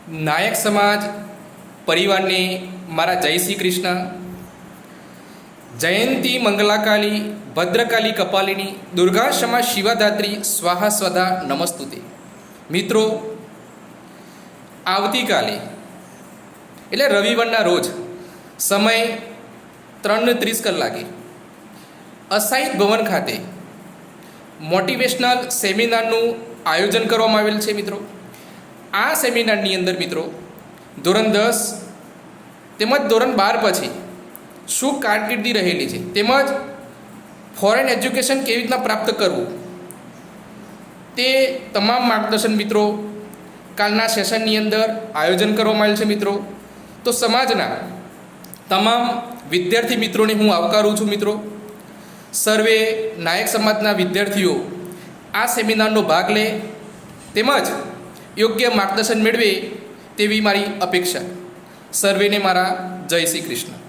નાયક સમાજ પરિવારને મારા જય શ્રી કૃષ્ણ. જયંતી મંગલાકાલી ભદ્રકાલી કપાલિની દુર્ગા ક્ષમા શિવાધાત્રી સ્વાહા સ્વધા નમસ્તુતે. મિત્રો, આવતીકાલે એટલે રવિવારના રોજ સમય 3:30 અસાહિત ભવન ખાતે મોટિવેશનલ સેમિનારનું આયોજન કરવામાં આવેલ છે. મિત્રો, આ સેમિનારની અંદર મિત્રો ધોરણ 10 તેમજ ધોરણ 12 પછી શું કારકિર્દી રહેલી છે તેમજ ફોરેન એજ્યુકેશન કેવી રીતના પ્રાપ્ત કરવું તે તમામ માર્ગદર્શન મિત્રો કાલના સેશનની અંદર આયોજન કરવામાં આવેલ છે. મિત્રો, તો સમાજના તમામ વિદ્યાર્થી મિત્રોને હું આવકારું છું. મિત્રો, સર્વે નાયક સમાજના વિદ્યાર્થીઓ આ સેમિનારનો ભાગ લે તેમજ યોગ્ય માર્ગદર્શન મેળવે તેવી મારી અપેક્ષા. સર્વેને મારા જય શ્રી કૃષ્ણ.